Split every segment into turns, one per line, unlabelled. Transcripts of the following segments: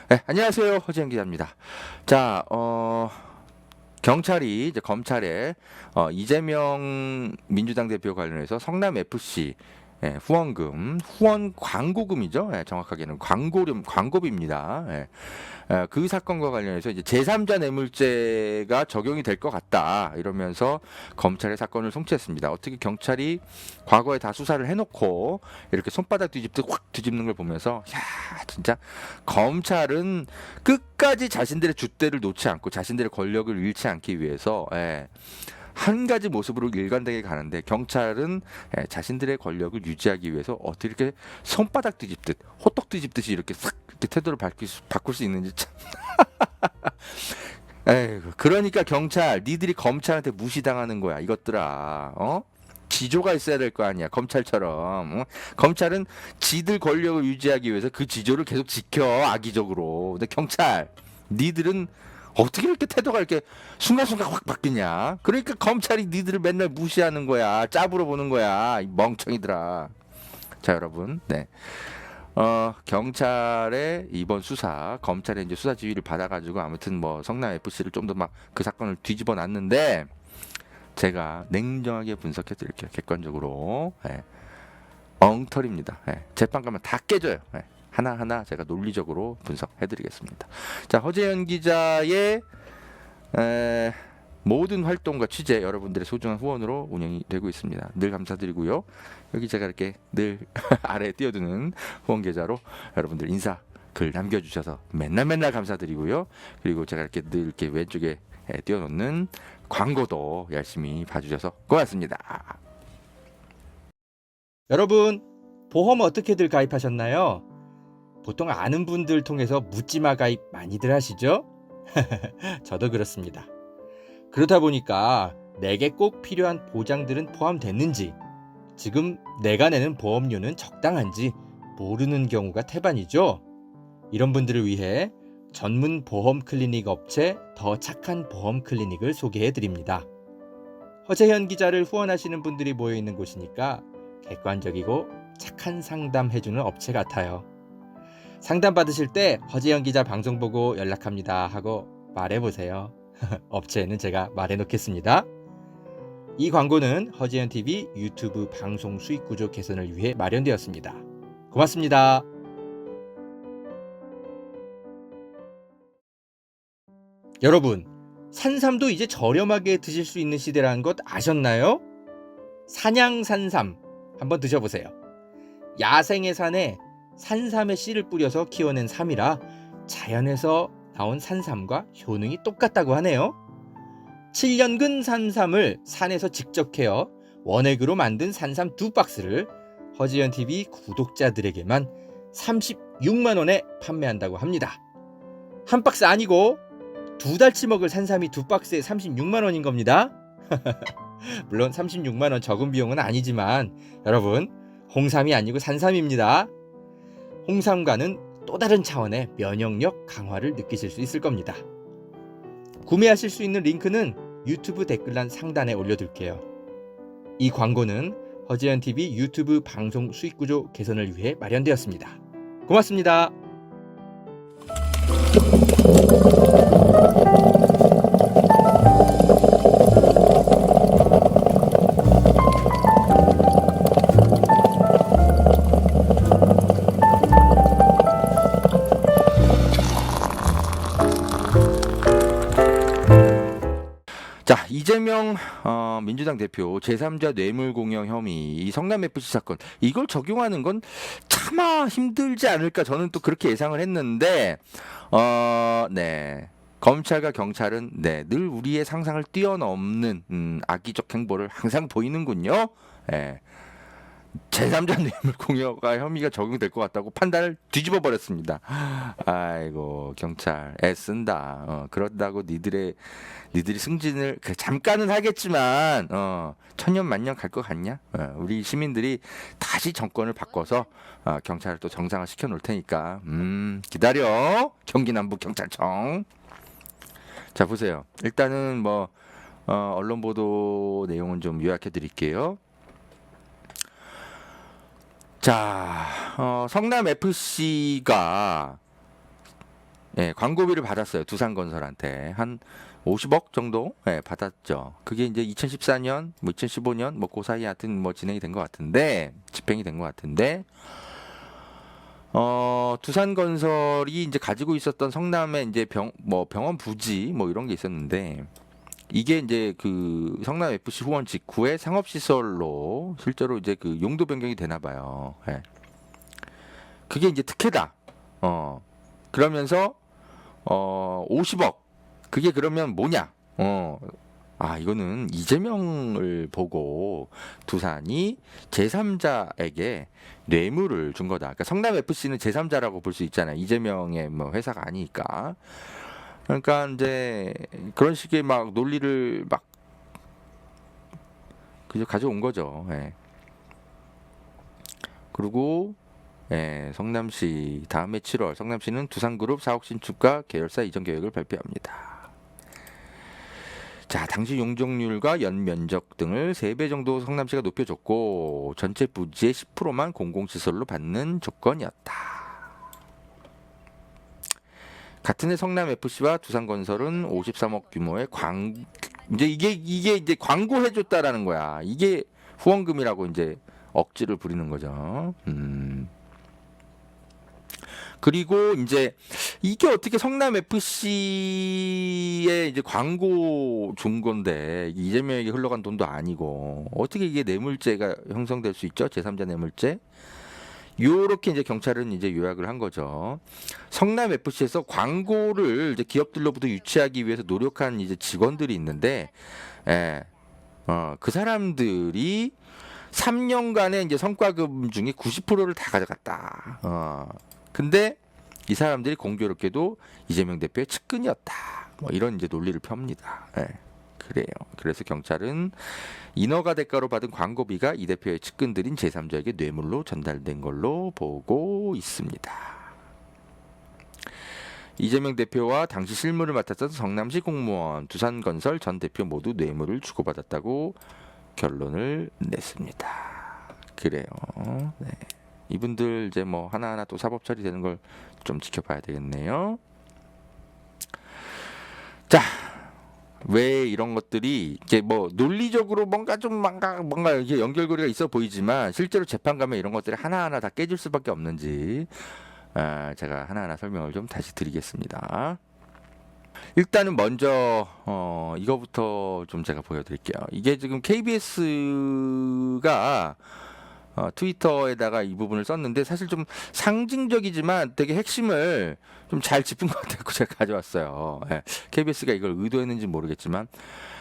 네, 안녕하세요. 허지영 기자입니다. 자, 경찰이 이제 검찰에 이재명 민주당 대표 관련해서 성남 FC 후원 광고금이죠. 정확하게는 광고비입니다. 그 사건과 관련해서 이제 제3자 뇌물죄가 적용이 될 것 같다 이러면서 검찰의 사건을 송치했습니다. 어떻게 경찰이 과거에 다 수사를 해놓고 이렇게 손바닥 뒤집듯 확 뒤집는 걸 보면서 야 진짜 검찰은 끝까지 자신들의 줏대를 놓지 않고 자신들의 권력을 잃지 않기 위해서 한 가지 모습으로 일관되게 가는데 경찰은 자신들의 권력을 유지하기 위해서 어떻게 이렇게 손바닥 뒤집듯 호떡 뒤집듯이 이렇게 싹 이렇게 태도를 바꿀 수 있는지 참. 에이구, 그러니까 경찰 니들이 검찰한테 무시당하는 거야 이것들아. 지조가 있어야 될 거 아니야 검찰처럼. 검찰은 지들 권력을 유지하기 위해서 그 지조를 계속 지켜 악의적으로. 근데 경찰 니들은 어떻게 이렇게 태도가 이렇게 순간순간 확 바뀌냐. 그러니까 검찰이 니들을 맨날 무시하는 거야. 짭으로 보는 거야 이 멍청이들아. 자 여러분, 경찰의 이번 수사, 검찰의 이제 수사 지휘를 받아가지고 아무튼 뭐 성남 FC를 좀 더 막 그 사건을 뒤집어 놨는데 제가 냉정하게 분석해 드릴게요. 객관적으로. 엉터리입니다. 재판 가면 다 깨져요. 하나하나 제가 논리적으로 분석해 드리겠습니다. 자, 허재현 기자의 모든 활동과 취재 여러분들의 소중한 후원으로 운영이 되고 있습니다. 늘 감사드리고요. 여기 제가 이렇게 늘 아래에 띄워두는 후원 계좌로 여러분들 인사 글 남겨주셔서 맨날 감사드리고요. 그리고 제가 이렇게 늘 이렇게 왼쪽에 띄워놓는 광고도 열심히 봐주셔서 고맙습니다.
여러분, 보험 어떻게들 가입하셨나요? 보통 아는 분들 통해서 묻지마 가입 많이들 하시죠? 저도 그렇습니다. 그러다 보니까 내게 꼭 필요한 보장들은 포함됐는지, 지금 내가 내는 보험료는 적당한지 모르는 경우가 태반이죠. 이런 분들을 위해 전문 보험 클리닉 업체 더 착한 보험 클리닉을 소개해 드립니다. 허재현 기자를 후원하시는 분들이 모여 있는 곳이니까 객관적이고 착한 상담 해주는 업체 같아요. 상담 받으실 때 허재현 기자 방송 보고 연락합니다 하고 말해보세요. 업체에는 제가 말해놓겠습니다. 이 광고는 허재현 TV 유튜브 방송 수익 구조 개선을 위해 마련되었습니다. 고맙습니다. 여러분, 산삼도 이제 저렴하게 드실 수 있는 시대라는 것 아셨나요? 산양산삼 한번 드셔보세요. 야생의 산에 산삼의 씨를 뿌려서 키워낸 삼이라 자연에서 나온 산삼과 효능이 똑같다고 하네요. 7년근 산삼을 산에서 직접 캐어 원액으로 만든 산삼 2박스를 허지연TV 구독자들에게만 36만 원에 판매한다고 합니다. 한 박스 아니고 2달치 먹을 산삼이 2박스에 36만 원인 겁니다. 물론 36만 원 적은 비용은 아니지만 여러분, 홍삼이 아니고 산삼입니다. 홍삼과는 또 다른 차원의 면역력 강화를 느끼실 수 있을 겁니다. 구매하실 수 있는 링크는 유튜브 댓글란 상단에 올려둘게요. 이 광고는 허재현TV 유튜브 방송 수익구조 개선을 위해 마련되었습니다. 고맙습니다.
자, 이재명 민주당 대표 제3자 뇌물공여 혐의 이 성남 FC 사건 이걸 적용하는 건 차마 힘들지 않을까 저는 또 그렇게 예상을 했는데 검찰과 경찰은 늘 우리의 상상을 뛰어넘는 악의적 행보를 항상 보이는군요. 제3자 뇌물 공여가 혐의가 적용될 것 같다고 판단을 뒤집어 버렸습니다. 아이고 경찰 애쓴다. 그런다고 니들이 승진을 잠깐은 하겠지만 천년만년 갈 것 같냐? 우리 시민들이 다시 정권을 바꿔서 경찰을 또 정상화 시켜 놓을 테니까 기다려. 경기 남부 경찰청. 자 보세요. 일단은 뭐 언론 보도 내용은 좀 요약해 드릴게요. 자, 성남 FC가 예, 광고비를 받았어요. 두산건설한테 한 50억 정도 받았죠. 그게 이제 2014년, 뭐 2015년 뭐 그 사이에 하여튼 뭐 진행이 된 것 같은데 집행이 된 것 같은데 두산건설이 이제 가지고 있었던 성남의 이제 병원 부지 뭐 이런 게 있었는데 이게 이제 그 성남 FC 후원 직후에 상업시설로 실제로 이제 그 용도 변경이 되나 봐요. 예. 그게 이제 특혜다. 그러면서 50억. 그게 그러면 뭐냐? 이거는 이재명을 보고 두산이 제3자에게 뇌물을 준 거다. 그러니까 성남 FC는 제3자라고 볼 수 있잖아요. 이재명의 뭐 회사가 아니니까. 그러니까 이제 그런 식의 막 논리를 막 그저 가져온 거죠. 예. 그리고 성남시 다음해 7월 성남시는 두산그룹 사옥 신축과 계열사 이전 계획을 발표합니다. 자, 당시 용적률과 연면적 등을 3배 정도 성남시가 높여줬고 전체 부지의 10%만 공공시설로 받는 조건이었다. 같은 해 성남FC와 두산건설은 53억 규모의 이게 이제 광고해줬다라는 거야. 이게 후원금이라고 이제 억지를 부리는 거죠. 그리고 이제 이게 어떻게 성남 FC에 이제 광고 준 건데 이재명에게 흘러간 돈도 아니고 어떻게 이게 뇌물죄가 형성될 수 있죠? 제3자 뇌물죄. 요렇게 이제 경찰은 이제 요약을 한 거죠. 성남 FC에서 광고를 이제 기업들로부터 유치하기 위해서 노력한 이제 직원들이 있는데, 그 사람들이 3년간의 이제 성과금 중에 90%를 다 가져갔다. 근데 이 사람들이 공교롭게도 이재명 대표의 측근이었다. 뭐 이런 이제 논리를 펴니다. 그래요. 그래서 경찰은 인허가 대가로 받은 광고비가 이 대표의 측근들인 제3자에게 뇌물로 전달된 걸로 보고 있습니다. 이재명 대표와 당시 실무를 맡았던 성남시 공무원, 두산건설 전 대표 모두 뇌물을 주고받았다고 결론을 냈습니다. 그래요. 네. 이분들 이제 뭐 하나하나 또 사법 처리되는 걸 좀 지켜봐야 되겠네요. 자, 왜 이런 것들이 이제 뭐 논리적으로 뭔가 이게 연결고리가 있어 보이지만 실제로 재판 가면 이런 것들이 하나하나 다 깨질 수밖에 없는지 제가 하나하나 설명을 좀 다시 드리겠습니다. 일단은 먼저 이거부터 좀 제가 보여드릴게요. 이게 지금 KBS가 트위터에다가 이 부분을 썼는데 사실 좀 상징적이지만 되게 핵심을 좀 잘 짚은 것 같아서 제가 가져왔어요. KBS가 이걸 의도했는지 모르겠지만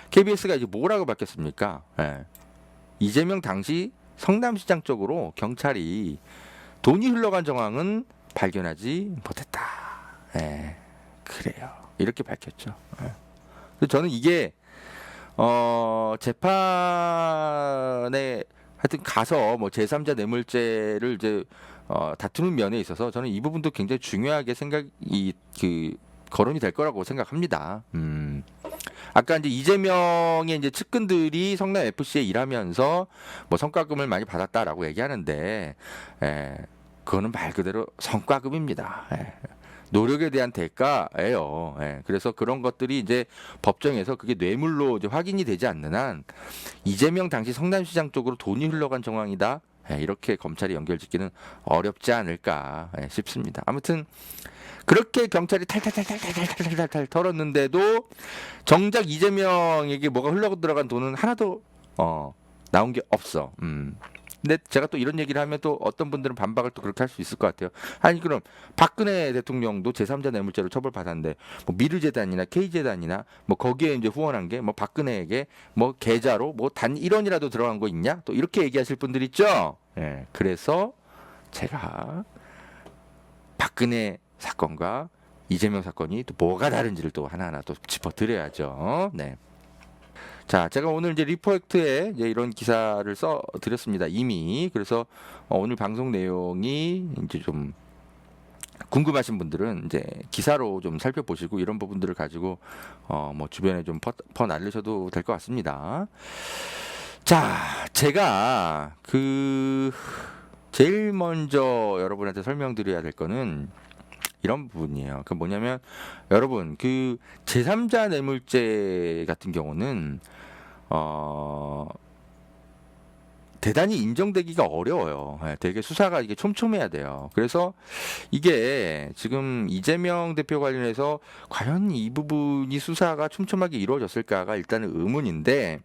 KBS가 이제 뭐라고 바뀌었습니까? 이재명 당시 성남시장 쪽으로 경찰이 돈이 흘러간 정황은 발견하지 못했다. 그래요. 이렇게 밝혔죠. 그래서 저는 이게 재판에 하여튼 가서 뭐 제3자 뇌물죄를 이제 다투는 면에 있어서 저는 이 부분도 굉장히 중요하게 거론이 될 거라고 생각합니다. 아까 이제 이재명의 이제 측근들이 성남 FC에 일하면서 뭐 성과금을 많이 받았다라고 얘기하는데, 그거는 말 그대로 성과금입니다. 노력에 대한 대가예요. 그래서 그런 것들이 이제 법정에서 그게 뇌물로 이제 확인이 되지 않는 한 이재명 당시 성남시장 쪽으로 돈이 흘러간 정황이다. 이렇게 검찰이 연결짓기는 어렵지 않을까 싶습니다. 아무튼 그렇게 경찰이 탈탈 털었는데도 정작 이재명에게 뭐가 흘러 들어간 돈은 하나도 나온 게 없어. 근데 제가 또 이런 얘기를 하면 또 어떤 분들은 반박을 또 그렇게 할 수 있을 것 같아요. 아니 그럼 박근혜 대통령도 제3자 뇌물죄로 처벌받았는데 뭐 미르재단이나 K재단이나 뭐 거기에 이제 후원한 게 뭐 박근혜에게 뭐 계좌로 뭐 단 1원이라도 들어간 거 있냐? 또 이렇게 얘기하실 분들 있죠. 그래서 제가 박근혜 사건과 이재명 사건이 또 뭐가 다른지를 또 하나하나 또 짚어드려야죠. 네. 자, 제가 오늘 이제 리포액트에 이제 이런 기사를 써 드렸습니다. 이미. 그래서 오늘 방송 내용이 이제 좀 궁금하신 분들은 이제 기사로 좀 살펴보시고 이런 부분들을 가지고 뭐 주변에 좀 퍼날리셔도 될 것 같습니다. 자, 제가 제일 먼저 여러분한테 설명드려야 될 거는 이런 부분이에요. 그 뭐냐면 여러분 그 제3자 뇌물죄 같은 경우는 대단히 인정되기가 어려워요. 예, 되게 수사가 이게 촘촘해야 돼요. 그래서 이게 지금 이재명 대표 관련해서 과연 이 부분이 수사가 촘촘하게 이루어졌을까가 일단은 의문인데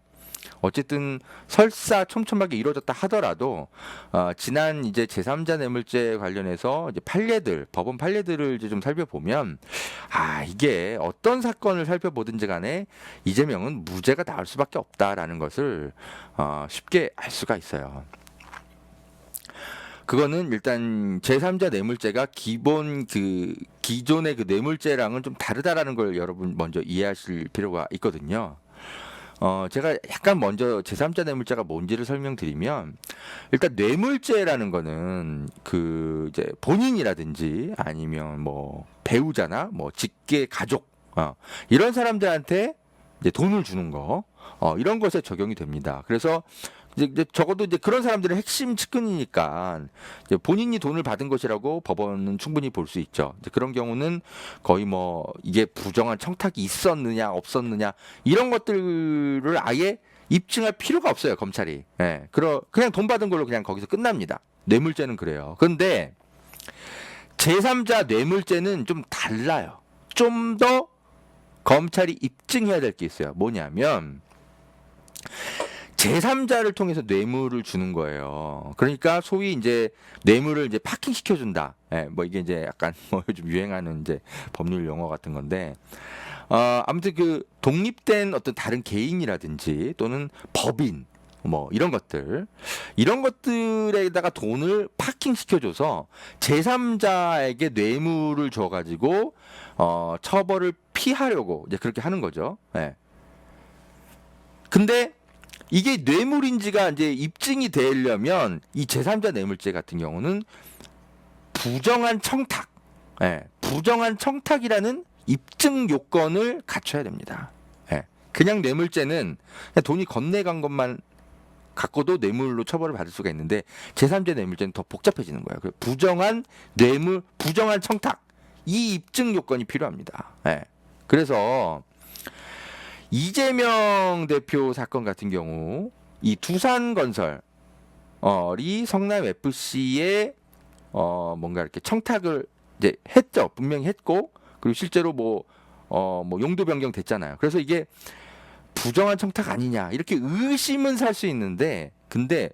어쨌든 설사 촘촘하게 이루어졌다 하더라도 지난 이제 제3자 뇌물죄 관련해서 이제 판례들 법원 판례들을 이제 좀 살펴보면 이게 어떤 사건을 살펴보든지 간에 이재명은 무죄가 나올 수밖에 없다라는 것을 쉽게 알 수가 있어요. 그거는 일단 제3자 뇌물죄가 기존의 그 뇌물죄랑은 좀 다르다라는 걸 여러분 먼저 이해하실 필요가 있거든요. 제가 약간 먼저 제3자 뇌물죄가 뭔지를 설명드리면 일단 뇌물죄라는 거는 그 이제 본인이라든지 아니면 뭐 배우자나 뭐 직계 가족 이런 사람들한테 이제 돈을 주는 거 이런 것에 적용이 됩니다. 그래서 이제 적어도 이제 그런 사람들은 핵심 측근이니까 이제 본인이 돈을 받은 것이라고 법원은 충분히 볼 수 있죠. 이제 그런 경우는 거의 뭐 이게 부정한 청탁이 있었느냐 없었느냐 이런 것들을 아예 입증할 필요가 없어요, 검찰이. 예. 그냥 돈 받은 걸로 그냥 거기서 끝납니다. 뇌물죄는 그래요. 그런데 제3자 뇌물죄는 좀 달라요. 좀 더 검찰이 입증해야 될 게 있어요. 뭐냐면 제3자를 통해서 뇌물을 주는 거예요. 그러니까 소위 이제 뇌물을 이제 파킹 시켜준다. 예, 뭐 이게 이제 약간 뭐 요즘 유행하는 이제 법률 용어 같은 건데, 아무튼 그 독립된 어떤 다른 개인이라든지 또는 법인 뭐 이런 것들에다가 돈을 파킹 시켜줘서 제3자에게 뇌물을 줘가지고 처벌을 피하려고 이제 그렇게 하는 거죠. 예. 근데 이게 뇌물인지가 이제 입증이 되려면 이 제3자 뇌물죄 같은 경우는 부정한 청탁, 부정한 청탁이라는 입증 요건을 갖춰야 됩니다. 그냥 뇌물죄는 그냥 돈이 건네간 것만 갖고도 뇌물로 처벌을 받을 수가 있는데 제3자 뇌물죄는 더 복잡해지는 거예요. 부정한 뇌물, 부정한 청탁 이 입증 요건이 필요합니다. 그래서 이재명 대표 사건 같은 경우 이 두산건설이 성남 FC에 뭔가 이렇게 청탁을 이제 했죠. 분명히 했고 그리고 실제로 뭐 용도 변경 됐잖아요. 그래서 이게 부정한 청탁 아니냐 이렇게 의심은 살 수 있는데 근데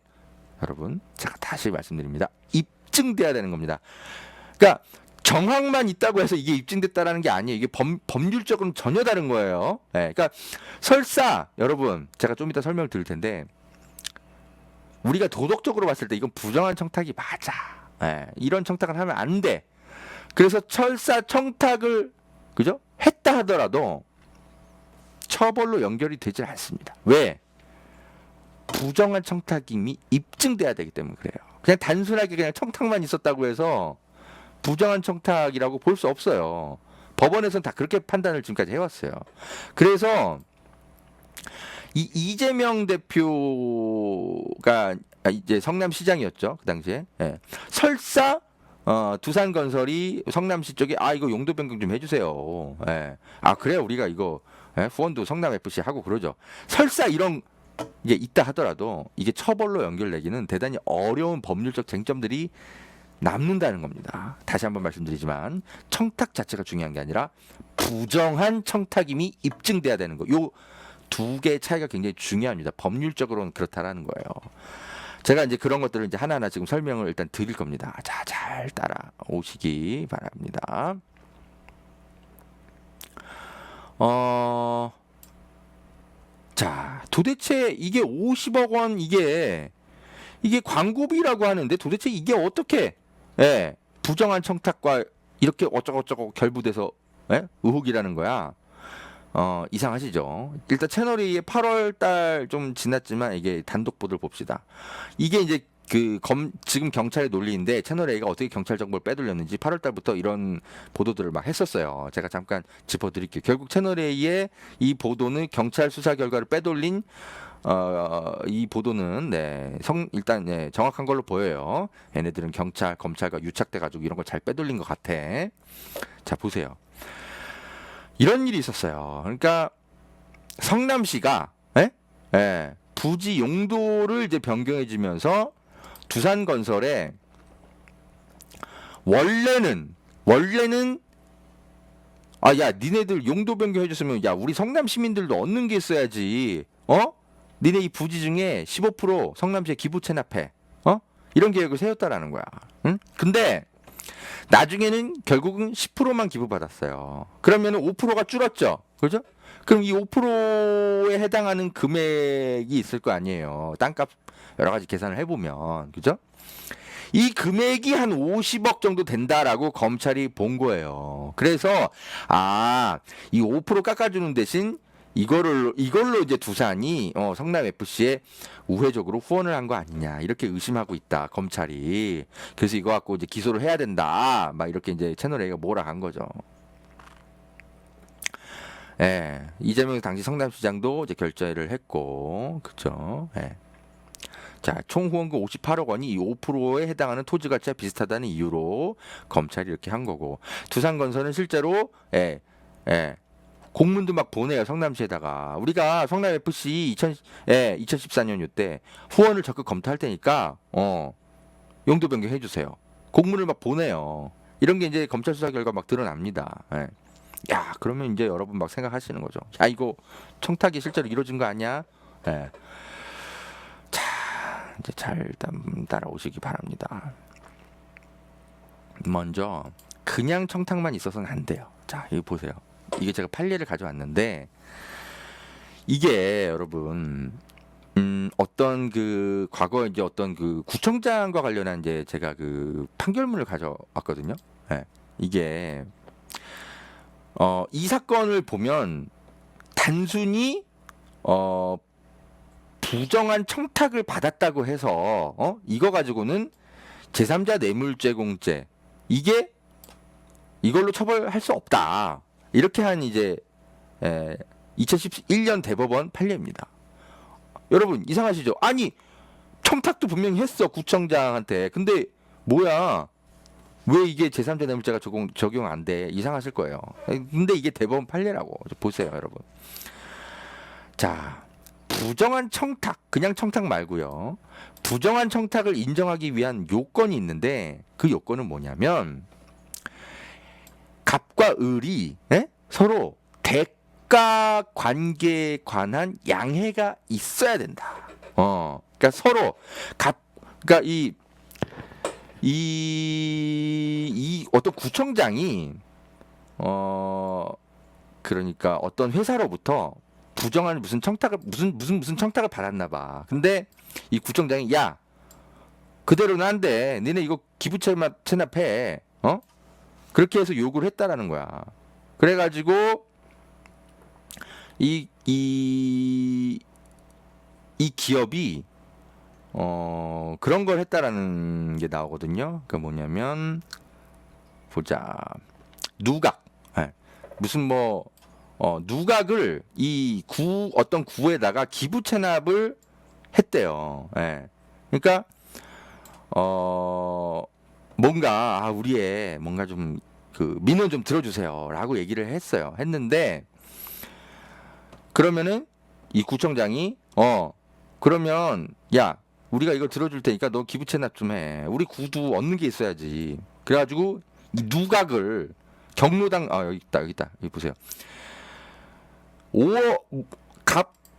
여러분 제가 다시 말씀드립니다. 입증돼야 되는 겁니다. 그러니까 정황만 있다고 해서 이게 입증됐다라는 게 아니에요. 이게 법률적으로는 전혀 다른 거예요. 그러니까 설사 여러분 제가 좀 이따 설명을 드릴 텐데 우리가 도덕적으로 봤을 때 이건 부정한 청탁이 맞아. 이런 청탁을 하면 안 돼. 그래서 설사 청탁을 그죠? 했다 하더라도 처벌로 연결이 되질 않습니다. 왜? 부정한 청탁이 이미 입증돼야 되기 때문에 그래요. 그냥 단순하게 그냥 청탁만 있었다고 해서 부정한 청탁이라고 볼 수 없어요. 법원에서는 다 그렇게 판단을 지금까지 해왔어요. 그래서 이 이재명 대표가 이제 성남시장이었죠. 그 당시에. 설사 두산건설이 성남시 쪽에 이거 용도 변경 좀 해주세요. 그래요 우리가 이거 후원도 성남FC 하고 그러죠. 설사 이런 게 있다 하더라도 이게 처벌로 연결되기는 대단히 어려운 법률적 쟁점들이 남는다는 겁니다. 다시 한번 말씀드리지만 청탁 자체가 중요한 게 아니라 부정한 청탁임이 입증돼야 되는 거. 요 두 개의 차이가 굉장히 중요합니다. 법률적으로는 그렇다라는 거예요. 제가 이제 그런 것들을 이제 하나하나 지금 설명을 일단 드릴 겁니다. 자, 잘 따라오시기 바랍니다. 자, 도대체 이게 50억 원 이게 광고비라고 하는데 도대체 이게 어떻게 부정한 청탁과 이렇게 어쩌고저쩌고 결부돼서 의혹이라는 거야. 이상하시죠? 일단 채널이 8월 달 좀 지났지만 이게 단독 보도를 봅시다. 이게 이제 지금 경찰의 논리인데 채널 A가 어떻게 경찰 정보를 빼돌렸는지 8월 달부터 이런 보도들을 막 했었어요. 제가 잠깐 짚어드릴게요. 결국 채널 A의 이 보도는 경찰 수사 결과를 빼돌린 이 보도는 일단 정확한 걸로 보여요. 얘네들은 경찰, 검찰과 유착돼가지고 이런 걸 잘 빼돌린 것 같아. 자 보세요. 이런 일이 있었어요. 그러니까 성남시가 부지 용도를 이제 변경해주면서 두산건설에 원래는 야 니네들 용도 변경해줬으면 야 우리 성남 시민들도 얻는 게 있어야지. 니네 이 부지 중에 15% 성남시에 기부 체납해. 이런 계획을 세웠다라는 거야. 응? 근데 나중에는 결국은 10%만 기부받았어요. 그러면은 5%가 줄었죠. 그죠? 그럼 이 5%에 해당하는 금액이 있을 거 아니에요. 땅값 여러 가지 계산을 해보면. 그죠? 이 금액이 한 50억 정도 된다라고 검찰이 본 거예요. 그래서, 이 5% 깎아주는 대신 이걸로 이제 두산이 성남FC에 우회적으로 후원을 한 거 아니냐 이렇게 의심하고 있다 검찰이. 그래서 이거 갖고 이제 기소를 해야 된다 막 이렇게 이제 채널 A가 몰아간 거죠. 이재명 당시 성남시장도 이제 결재를 했고, 그렇죠. 자, 총 후원금 58억 원이 이 5%에 해당하는 토지 가치와 비슷하다는 이유로 검찰이 이렇게 한 거고, 두산건설은 실제로 공문도 막 보내요. 성남시에다가 우리가 성남 FC 2014년 이때 후원을 적극 검토할 테니까 용도 변경해 주세요. 공문을 막 보내요. 이런 게 이제 검찰 수사 결과 막 드러납니다. 야, 그러면 이제 여러분 막 생각하시는 거죠. 야, 이거 청탁이 실제로 이루어진 거 아니야? 자, 이제 잘 따라오시기 바랍니다. 먼저 그냥 청탁만 있어서는 안 돼요. 자, 이거 보세요. 이게 제가 판례를 가져왔는데 이게 여러분 어떤 그 과거 이제 어떤 그 구청장과 관련한 이제 제가 그 판결문을 가져왔거든요. 이게 이 사건을 보면 단순히 부정한 청탁을 받았다고 해서 이거 가지고는 제3자 뇌물제공죄 이걸로 처벌할 수 없다. 이렇게 한 이제 2011년 대법원 판례입니다. 여러분 이상하시죠? 아니 청탁도 분명히 했어 구청장한테. 근데 뭐야? 왜 이게 제3자 뇌물죄가 적용 안 돼? 이상하실 거예요. 근데 이게 대법원 판례라고. 보세요, 여러분. 자, 부정한 청탁, 그냥 청탁 말고요. 부정한 청탁을 인정하기 위한 요건이 있는데 그 요건은 뭐냐면 갑과 을이 서로 대가 관계에 관한 양해가 있어야 된다. 그러니까 서로 그러니까 이 어떤 구청장이 그러니까 어떤 회사로부터 부정한 무슨 청탁을 무슨 청탁을 받았나 봐. 근데 이 구청장이 야 그대로는 안 돼. 니네 이거 기부 체납해. 그렇게 해서 요구를 했다라는 거야. 그래가지고 이 기업이 그런 걸 했다라는 게 나오거든요. 그 뭐냐면 보자. 누각. 무슨 뭐 누각을 이 어떤 구에다가 기부 체납을 했대요. 그러니까 뭔가 우리의 뭔가 좀 그 민원 좀 들어주세요라고 얘기를 했는데 그러면은 이 구청장이 그러면 야 우리가 이거 들어줄 테니까 너 기부 체납 좀 해. 우리 구도 얻는 게 있어야지. 그래가지고 이 누각을 경로당 여기 있다 여기 보세요.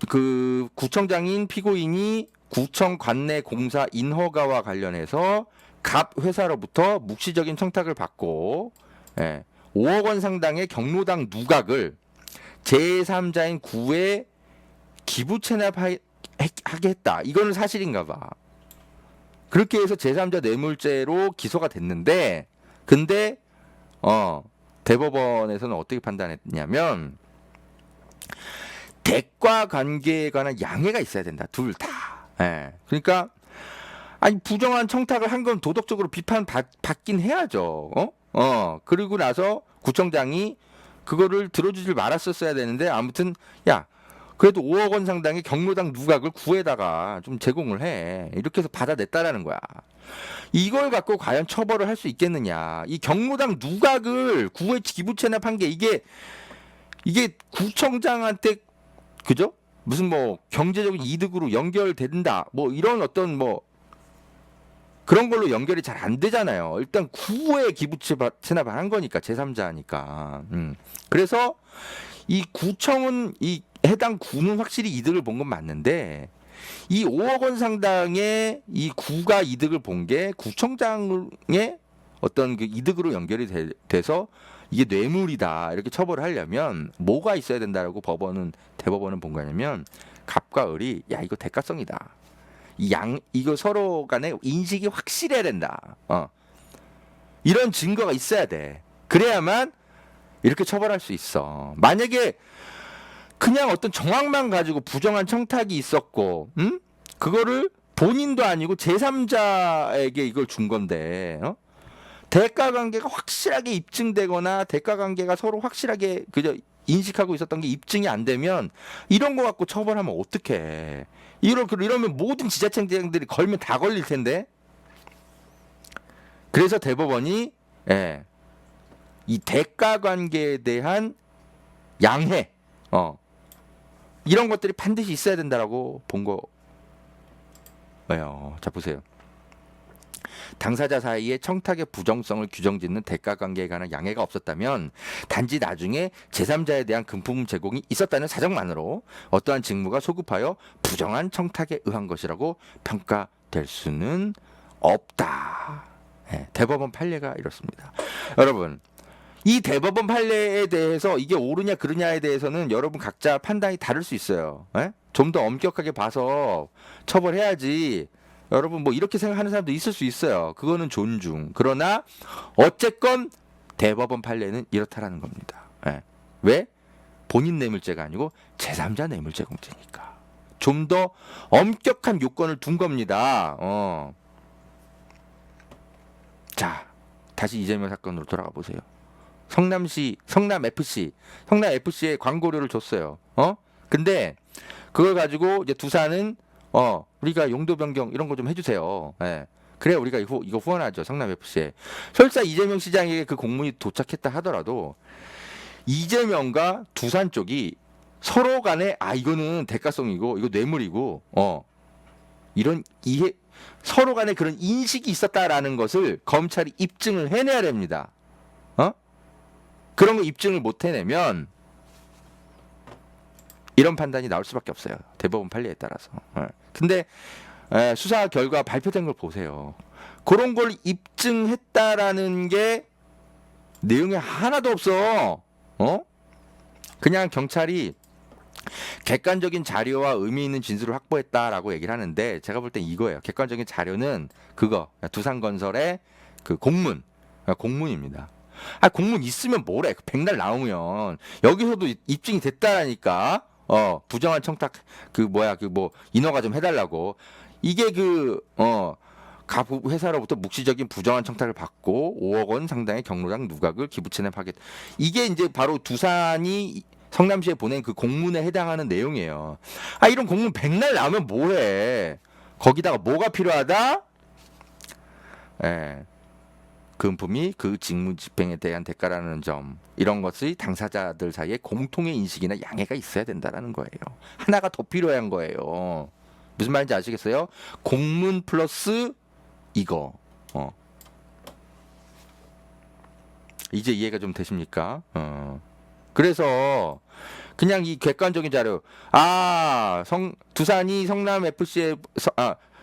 그 구청장인 피고인이 구청 관내 공사 인허가와 관련해서 갑 회사로부터 묵시적인 청탁을 받고 5억 원 상당의 경로당 누각을 제3자인 구에 기부 체납하게 했다. 이거는 사실인가 봐. 그렇게 해서 제3자 뇌물죄로 기소가 됐는데 근데 대법원에서는 어떻게 판단했냐면 대가 관계에 관한 양해가 있어야 된다. 둘 다. 그러니까 아니 부정한 청탁을 한 건 도덕적으로 비판받긴 해야죠. 그리고 나서 구청장이 그거를 들어주질 말았었어야 되는데 아무튼 야 그래도 5억 원 상당의 경로당 누각을 구에다가 좀 제공을 해. 이렇게 해서 받아냈다라는 거야. 이걸 갖고 과연 처벌을 할 수 있겠느냐. 이 경로당 누각을 구에 기부 체납한 게 이게 구청장한테 그죠? 무슨 뭐 경제적인 이득으로 연결된다. 뭐 이런 어떤 뭐 그런 걸로 연결이 잘 안 되잖아요. 일단 구에 기부 체납을 한 거니까 제3자니까. 그래서 이 구청은 이 해당 구는 확실히 이득을 본 건 맞는데 이 5억 원 상당의 이 구가 이득을 본 게 구청장의 어떤 그 이득으로 연결이 돼서 이게 뇌물이다 이렇게 처벌을 하려면 뭐가 있어야 된다라고 대법원은 본 거냐면 갑과 을이 야 이거 대가성이다. 이거 서로 간에 인식이 확실해야 된다. 이런 증거가 있어야 돼. 그래야만 이렇게 처벌할 수 있어. 만약에 그냥 어떤 정황만 가지고 부정한 청탁이 있었고, 그거를 본인도 아니고 제3자에게 이걸 준 건데, 대가 관계가 확실하게 입증되거나 대가 관계가 서로 확실하게 그저 인식하고 있었던 게 입증이 안 되면 이런 거 갖고 처벌하면 어떡해. 이러면 모든 지자체장들이 걸면 다 걸릴 텐데. 그래서 대법원이 이 대가 관계에 대한 양해, 이런 것들이 반드시 있어야 된다라고 본 거예요. 자 보세요. 당사자 사이에 청탁의 부정성을 규정짓는 대가 관계에 관한 양해가 없었다면 단지 나중에 제3자에 대한 금품 제공이 있었다는 사정만으로 어떠한 직무가 소급하여 부정한 청탁에 의한 것이라고 평가될 수는 없다. 대법원 판례가 이렇습니다. 여러분 이 대법원 판례에 대해서 이게 옳으냐 그르냐에 대해서는 여러분 각자 판단이 다를 수 있어요. 좀 더 엄격하게 봐서 처벌해야지. 여러분 뭐 이렇게 생각하는 사람도 있을 수 있어요. 그거는 존중. 그러나 어쨌건 대법원 판례는 이렇다라는 겁니다. 왜? 본인 뇌물죄가 아니고 제3자 뇌물제공죄니까. 좀 더 엄격한 요건을 둔 겁니다. 자, 다시 이재명 사건으로 돌아가 보세요. 성남FC에 광고료를 줬어요. 근데 그걸 가지고 이제 두산은 우리가 용도 변경 이런 거 좀 해주세요. 그래 우리가 이거 후원하죠. 성남FC에. 설사 이재명 시장에게 그 공문이 도착했다 하더라도 이재명과 두산 쪽이 서로 간에 이거는 대가성이고 이거 뇌물이고 이런 서로 간에 그런 인식이 있었다라는 것을 검찰이 입증을 해내야 됩니다. 그런 거 입증을 못 해내면 이런 판단이 나올 수밖에 없어요. 대법원 판례에 따라서. 근데 수사 결과 발표된 걸 보세요. 그런 걸 입증했다라는 게 내용이 하나도 없어. 그냥 경찰이 객관적인 자료와 의미 있는 진술을 확보했다라고 얘기를 하는데 제가 볼 땐 이거예요. 객관적인 자료는 그거 두산건설의 그 공문입니다. 공문 있으면 뭐래? 백날 나오면 여기서도 입증이 됐다라니까. 부정한 청탁 인허가 좀 해달라고. 이게 각 회사로부터 묵시적인 부정한 청탁을 받고 5억 원 상당의 경로당 누각을 기부 체납하겠다. 이게 이제 바로 두산이 성남시에 보낸 그 공문에 해당하는 내용이에요. 이런 공문 백날 나오면 뭐해? 거기다가 뭐가 필요하다? 금품이 그 직무 집행에 대한 대가라는 점, 이런 것이 당사자들 사이에 공통의 인식이나 양해가 있어야 된다라는 거예요. 하나가 더 필요한 거예요. 무슨 말인지 아시겠어요? 공문 플러스 이거. 이제 이해가 좀 되십니까? 그래서 그냥 이 객관적인 자료, 두산이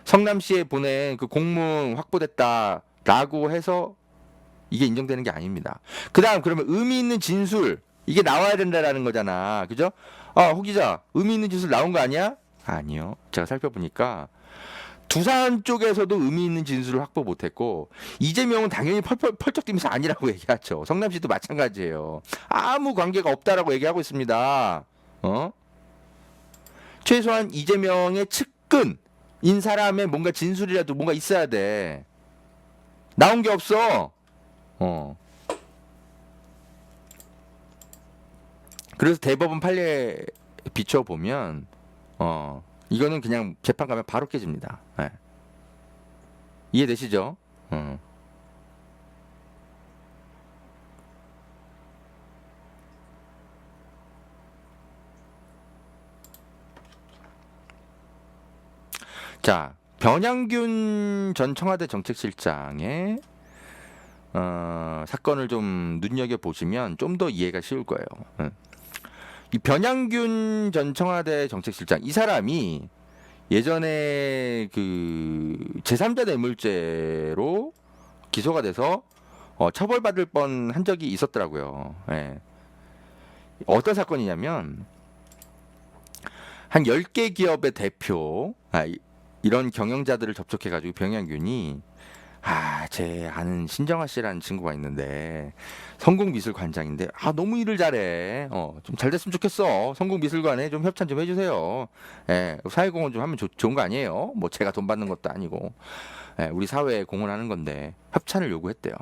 성남시에 보낸 그 공문 확보됐다라고 해서 이게 인정되는 게 아닙니다. 그다음 그러면 의미 있는 진술 이게 나와야 된다라는 거잖아, 그죠? 호 기자, 의미 있는 진술 나온 거 아니야? 아니요. 제가 살펴보니까 두산 쪽에서도 의미 있는 진술을 확보 못했고 이재명은 당연히 펄쩍 뛰면서 아니라고 얘기하죠. 성남시도 마찬가지예요. 아무 관계가 없다라고 얘기하고 있습니다. 최소한 이재명의 측근 인 사람의 뭔가 진술이라도 뭔가 있어야 돼. 나온 게 없어. 그래서 대법원 판례 비춰보면 이거는 그냥 재판 가면 바로 깨집니다. 예. 이해되시죠? 자, 변양균 전 청와대 정책실장의 사건을 좀 눈여겨 보시면 좀 더 이해가 쉬울 거예요. 이 변양균 전 청와대 정책실장, 이 사람이 예전에 그 제3자 뇌물죄로 기소가 돼서 처벌받을 뻔한 적이 있었더라고요. 예. 어떤 사건이냐면 한 10개 기업의 대표, 이런 경영자들을 접촉해가지고 변양균이 제 아는 신정아 씨라는 친구가 있는데 성공미술관장인데 너무 일을 잘해. 좀 잘 됐으면 좋겠어. 성공미술관에 좀 협찬 좀 해주세요. 예, 사회공헌 좀 하면 좋은 거 아니에요? 뭐 제가 돈 받는 것도 아니고 우리 사회에 공헌하는 건데 협찬을 요구했대요.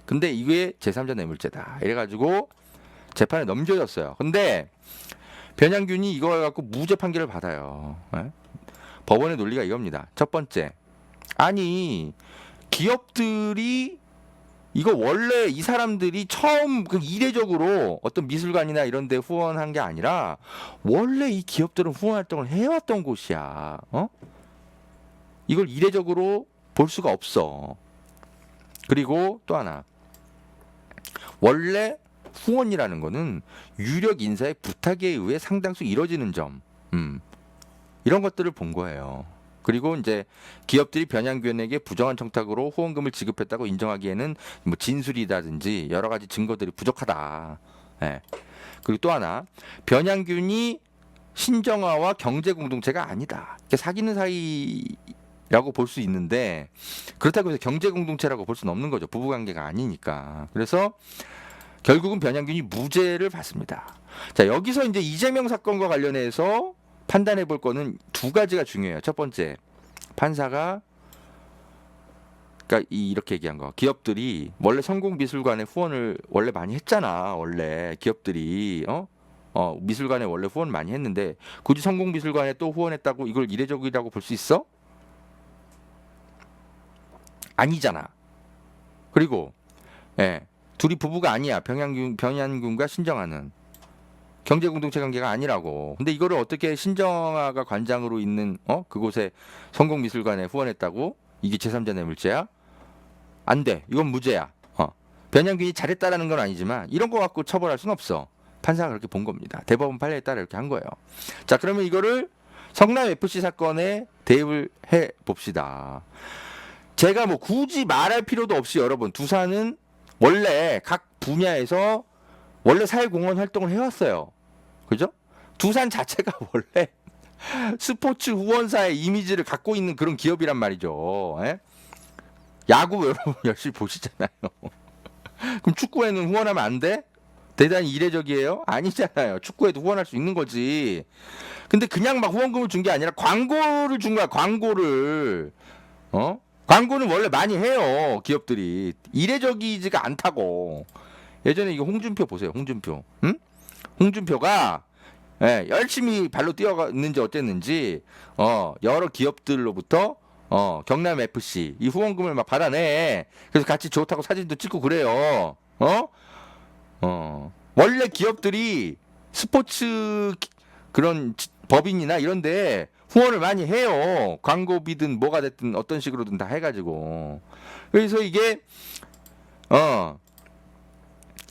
근데 이게 제3자 뇌물죄다. 이래가지고 재판에 넘겨졌어요. 근데 변양균이 이걸 갖고 무죄 판결을 받아요. 예? 법원의 논리가 이겁니다. 첫 번째, 아니 기업들이 이거 원래 이 사람들이 처음 그 이례적으로 어떤 미술관이나 이런 데 후원한 게 아니라 원래 이 기업들은 후원 활동을 해왔던 곳이야. 이걸 이례적으로 볼 수가 없어. 그리고 또 하나, 원래 후원이라는 거는 유력 인사의 부탁에 의해 상당수 이뤄지는 점, 이런 것들을 본 거예요. 그리고 이제 기업들이 변양균에게 부정한 청탁으로 후원금을 지급했다고 인정하기에는 뭐 진술이라든지 여러 가지 증거들이 부족하다. 예. 그리고 또 하나, 변양균이 신정아와 경제 공동체가 아니다. 사귀는 사이라고 볼 수 있는데 그렇다고 해서 경제 공동체라고 볼 수는 없는 거죠. 부부 관계가 아니니까. 그래서 결국은 변양균이 무죄를 받습니다. 자, 여기서 이제 이재명 사건과 관련해서 판단해 볼 거는 두 가지가 중요해요. 첫 번째, 판사가 그러니까 이렇게 얘기한 거. 기업들이 원래 성공미술관에 후원을 원래 많이 했잖아. 원래 기업들이 미술관에 원래 후원 많이 했는데 굳이 성공미술관에 또 후원했다고 이걸 이례적이라고 볼 수 있어? 아니잖아. 그리고 둘이 부부가 아니야. 변양균과 신정아는 경제 공동체 관계가 아니라고. 근데 이거를 어떻게 신정아가 관장으로 있는 그곳에 성공미술관에 후원했다고? 이게 제3자 뇌물죄야? 안 돼. 이건 무죄야. 변양균이 잘했다라는 건 아니지만 이런 거 갖고 처벌할 수는 없어. 판사가 그렇게 본 겁니다. 대법원 판례에 따라 이렇게 한 거예요. 자, 그러면 이거를 성남 FC 사건에 대입을 해 봅시다. 제가 뭐 굳이 말할 필요도 없이 여러분, 두산은 원래 각 분야에서 원래 사회공헌 활동을 해왔어요. 그죠? 두산 자체가 원래 스포츠 후원사의 이미지를 갖고 있는 그런 기업이란 말이죠. 야구 여러분 열심히 보시잖아요. 그럼 축구에는 후원하면 안 돼? 대단히 이례적이에요? 아니잖아요. 축구에도 후원할 수 있는 거지. 근데 그냥 막 후원금을 준 게 아니라 광고를 준 거야. 광고를. 광고는 원래 많이 해요. 기업들이. 이례적이지가 않다고. 예전에 이거 홍준표 보세요. 홍준표. 응? 홍준표가 열심히 발로 뛰어갔는지 어땠는지 여러 기업들로부터 경남 FC 이 후원금을 막 받아내. 그래서 같이 좋다고 사진도 찍고 그래요. 원래 기업들이 스포츠 그런 법인이나 이런데 후원을 많이 해요. 광고비든 뭐가 됐든 어떤 식으로든 다 해가지고. 그래서 이게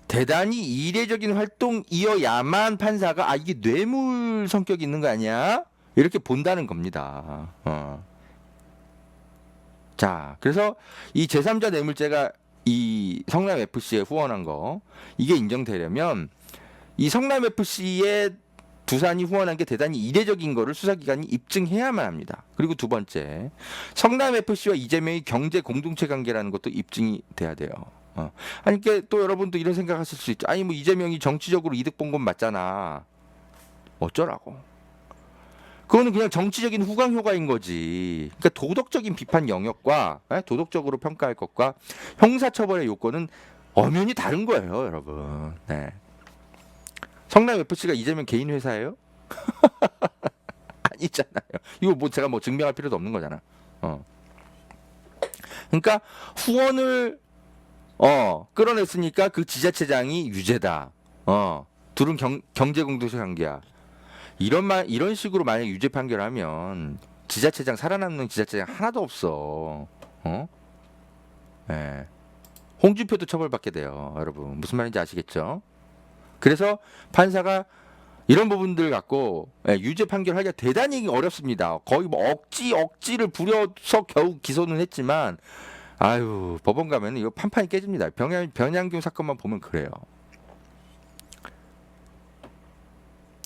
대단히 이례적인 활동이어야만 판사가 이게 뇌물 성격이 있는 거 아니야? 이렇게 본다는 겁니다. 자, 그래서 이 제3자 뇌물죄가 이 성남 FC에 후원한 거 이게 인정되려면 이 성남 FC에 두산이 후원한 게 대단히 이례적인 거를 수사기관이 입증해야만 합니다. 그리고 두 번째, 성남 FC와 이재명이 경제 공동체 관계라는 것도 입증이 돼야 돼요. 아니, 그러니까 또 여러분도 이런 생각하실 수 있죠. 아니 뭐 이재명이 정치적으로 이득 본 건 맞잖아. 어쩌라고? 그거는 그냥 정치적인 후광 효과인 거지. 그러니까 도덕적인 비판 영역과 도덕적으로 평가할 것과 형사처벌의 요건은 엄연히 다른 거예요, 여러분. 네. 성남 FC가 이재명 개인 회사예요? 아니잖아요. 이거 뭐 제가 뭐 증명할 필요도 없는 거잖아. 그러니까 후원을 끌어냈으니까 그 지자체장이 유죄다. 둘은 경제 공동체 관계야. 이런 식으로 만약 유죄 판결하면 지자체장 살아남는 지자체장 하나도 없어. 예. 홍준표도 처벌받게 돼요, 여러분. 무슨 말인지 아시겠죠? 그래서 판사가 이런 부분들 갖고 유죄 판결하기가 대단히 어렵습니다. 거의 뭐 억지를 부려서 겨우 기소는 했지만, 아유, 법원 가면 이거 판판이 깨집니다. 변양균 사건만 보면 그래요.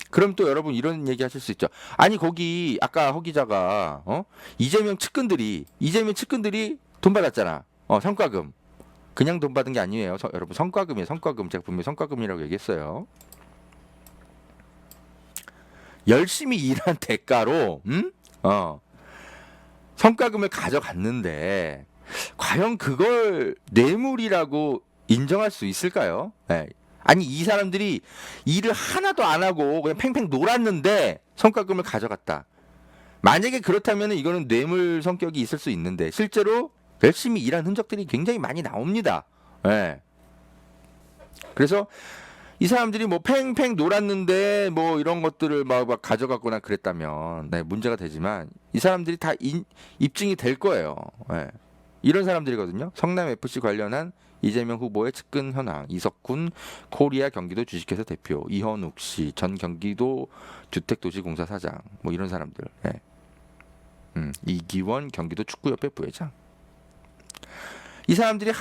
그럼 또 여러분 이런 얘기 하실 수 있죠. 아니, 거기 아까 허 기자가 이재명 측근들이 돈 받았잖아. 성과금. 그냥 돈 받은 게 아니에요. 여러분, 성과금이에요. 성과금. 제가 분명히 성과금이라고 얘기했어요. 열심히 일한 대가로 성과금을 가져갔는데 과연 그걸 뇌물이라고 인정할 수 있을까요? 네. 아니, 이 사람들이 일을 하나도 안 하고 그냥 팽팽 놀았는데 성과금을 가져갔다. 만약에 그렇다면 이거는 뇌물 성격이 있을 수 있는데 실제로 열심히 일한 흔적들이 굉장히 많이 나옵니다. 네. 그래서 이 사람들이 뭐 팽팽 놀았는데 뭐 이런 것들을 막 가져갔거나 그랬다면 문제가 되지만 이 사람들이 다 입증이 될 거예요. 네. 이런 사람들이거든요. 성남 FC 관련한 이재명 후보의 측근 현황, 이석훈 코리아 경기도 주식회사 대표, 이현욱 씨 전 경기도 주택도시공사 사장, 뭐 이런 사람들. 네. 이기원 경기도 축구협회 부회장. 이 사람들이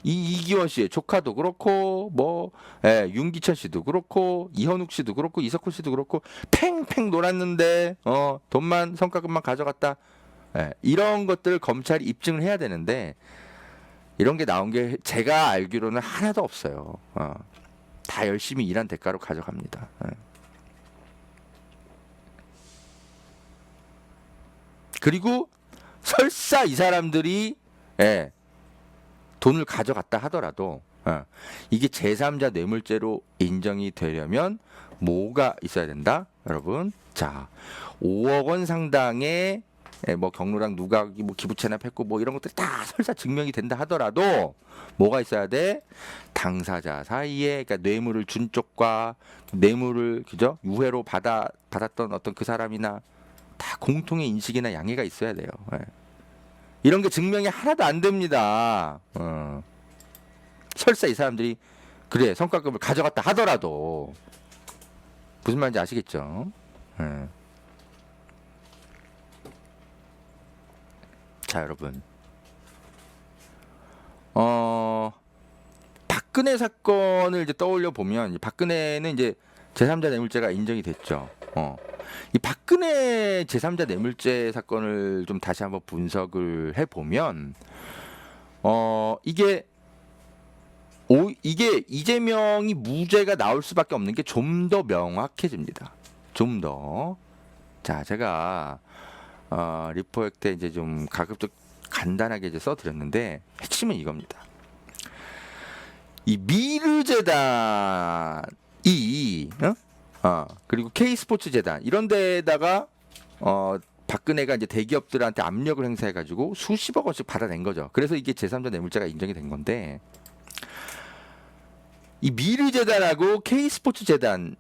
이기원 씨의 조카도 그렇고 윤기천 씨도 그렇고 이현욱 씨도 그렇고 이석훈 씨도 그렇고 팽팽 놀았는데 돈만 성과금만 가져갔다. 이런 것들 검찰이 입증을 해야 되는데 이런 게 나온 게 제가 알기로는 하나도 없어요. 다 열심히 일한 대가로 가져갑니다. 그리고 설사 이 사람들이 돈을 가져갔다 하더라도 이게 제3자 뇌물죄로 인정이 되려면 뭐가 있어야 된다, 여러분? 자, 5억 원 상당의 뭐 경로랑 누각이 뭐 기부 체납했고 뭐 이런 것들이 다 설사 증명이 된다 하더라도 뭐가 있어야 돼? 당사자 사이에, 그러니까 뇌물을 준 쪽과 뇌물을 그죠? 유해로 받았던 어떤 그 사람이나 다 공통의 인식이나 양해가 있어야 돼요. 이런 게 증명이 하나도 안 됩니다. 설사 이 사람들이 그래 성과금을 가져갔다 하더라도 무슨 말인지 아시겠죠? 자, 여러분, 박근혜 사건을 이제 떠올려 보면 박근혜는 이제 제3자 뇌물죄가 인정이 됐죠. 이 박근혜 제3자 뇌물죄 사건을 좀 다시 한번 분석을 해보면 이게 이재명이 무죄가 나올 수밖에 없는 게 좀 더 명확해집니다. 좀 더. 자, 제가 리포액 때 이제 좀 가급적 간단하게 이제 써드렸는데 핵심은 이겁니다. 이 미르재단이 그리고 K스포츠 재단 이런 데다가 박근혜가 이제 대기업들한테 압력을 행사해가지고 수십억 원씩 받아낸 거죠. 그래서 이게 제3자 뇌물죄가 인정이 된 건데 이 미르재단하고 K스포츠 재단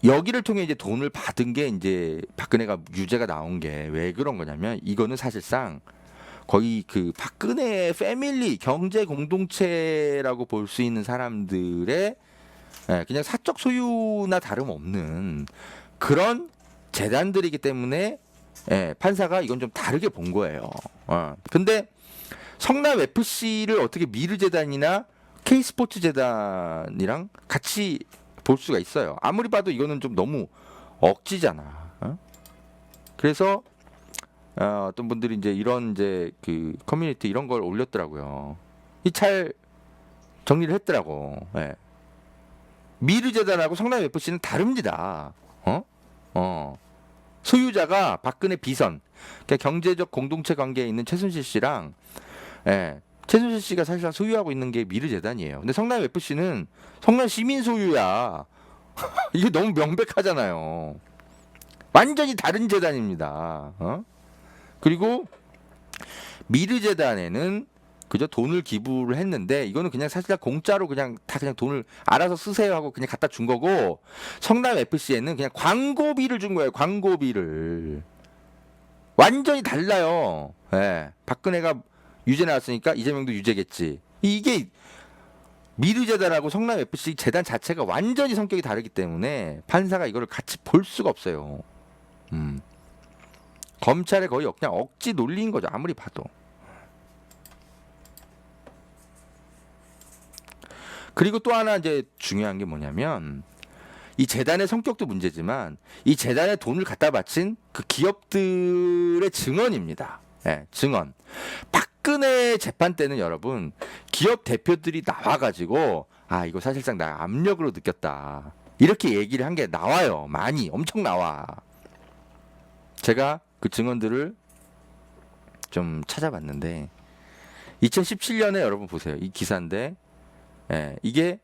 여기를 통해 이제 돈을 받은 게 이제 박근혜가 유죄가 나온 게 왜 그런 거냐면 이거는 사실상 거의 그 박근혜 패밀리 경제 공동체라고 볼 수 있는 사람들의 그냥 사적 소유나 다름없는 그런 재단들이기 때문에 판사가 이건 좀 다르게 본 거예요. 근데 성남 FC를 어떻게 미르재단이나 K스포츠 재단이랑 같이 볼 수가 있어요. 아무리 봐도 이거는 좀 너무 억지잖아. 그래서 어떤 분들이 이제 이런 이제 그 커뮤니티 이런 걸 올렸더라고요. 이 잘 정리를 했더라고. 미르재단하고 성남 FC는 다릅니다. 소유자가 박근혜 비선, 그러니까 경제적 공동체 관계에 있는 최순실 씨랑, 예, 최순실 씨가 사실상 소유하고 있는 게 미르재단이에요. 근데 성남 FC는 성남 시민 소유야. 이게 너무 명백하잖아요. 완전히 다른 재단입니다. 그리고 미르재단에는 그저 돈을 기부를 했는데 이거는 그냥 사실상 공짜로 그냥 다 그냥 돈을 알아서 쓰세요 하고 그냥 갖다 준 거고, 성남 FC에는 그냥 광고비를 준 거예요. 광고비를. 완전히 달라요. 예. 박근혜가 유죄 나왔으니까 이재명도 유죄겠지. 이게 미르재단하고 성남 FC 재단 자체가 완전히 성격이 다르기 때문에 판사가 이거를 같이 볼 수가 없어요. 검찰에 거의 그냥 억지 논리인 거죠. 아무리 봐도. 그리고 또 하나 이제 중요한 게 뭐냐면, 이 재단의 성격도 문제지만 이 재단에 돈을 갖다 바친 그 기업들의 증언입니다. 예, 증언. 박근혜 재판 때는 여러분, 기업 대표들이 나와가지고 아 이거 사실상 나 압력으로 느꼈다 이렇게 얘기를 한 게 나와요. 많이 엄청 나와. 제가 그 증언들을 좀 찾아봤는데 2017년에 여러분 보세요. 이 기사인데, 예, 이게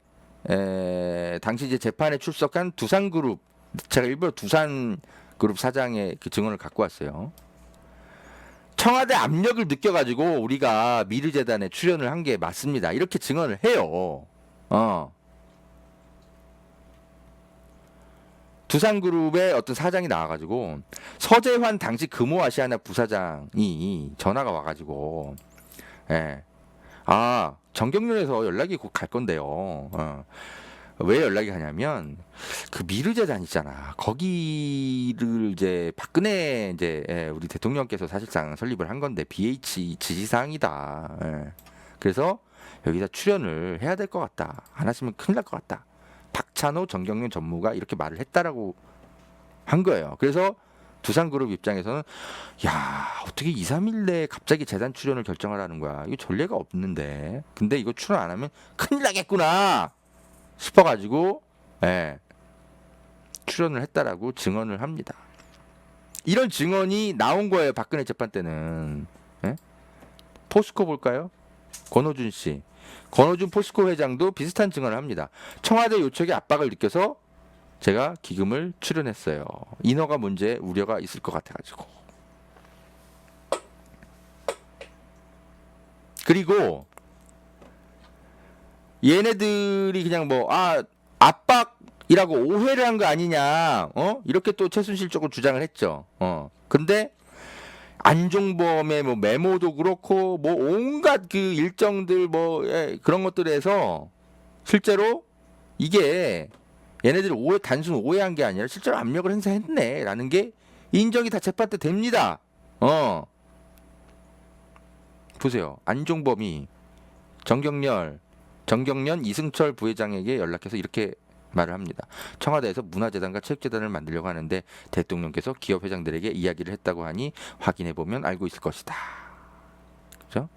당시 이제 재판에 출석한 두산그룹, 제가 일부러 두산그룹 사장의 그 증언을 갖고 왔어요. 청와대 압력을 느껴가지고 우리가 미르재단에 출연을 한 게 맞습니다. 이렇게 증언을 해요. 두산그룹의 어떤 사장이 나와가지고 서재환 당시 금호아시아나 부사장이 전화가 와가지고, 예, 아 정경련에서 연락이 곧 갈 건데요. 왜 연락이 가냐면 그 미르재단 있잖아. 거기를 이제 박근혜 이제, 예, 우리 대통령께서 사실상 설립을 한 건데 BH 지시사항이다. 예. 그래서 여기다 출연을 해야 될 것 같다. 안 하시면 큰일 날 것 같다. 박찬호 정경련 전무가 이렇게 말을 했다라고 한 거예요. 그래서 두산그룹 입장에서는 야 어떻게 2, 3일 내에 갑자기 재단 출연을 결정하라는 거야. 이거 전례가 없는데. 근데 이거 출연 안 하면 큰일 나겠구나 싶어가지고, 예, 출연을 했다라고 증언을 합니다. 이런 증언이 나온 거예요. 박근혜 재판 때는. 예? 포스코 볼까요? 권오준 씨. 권오준 포스코 회장도 비슷한 증언을 합니다. 청와대 요청에 압박을 느껴서 제가 기금을 출연했어요. 인허가 문제에 우려가 있을 것 같아가지고. 그리고 얘네들이 그냥 뭐 압박이라고 오해를 한 거 아니냐, 이렇게 또 최순실 쪽으로 주장을 했죠. 근데 안종범의 뭐 메모도 그렇고 뭐 온갖 그 일정들 뭐, 예, 그런 것들에서 실제로 이게 얘네들이 단순 오해한 게 아니라 실제로 압력을 행사했네라는 게 인정이 다 재판 때 됩니다. 보세요. 안종범이 정경련 이승철 부회장에게 연락해서 이렇게 말을 합니다. 청와대에서 문화재단과 체육재단을 만들려고 하는데 대통령께서 기업 회장들에게 이야기를 했다고 하니 확인해보면 알고 있을 것이다. 그죠?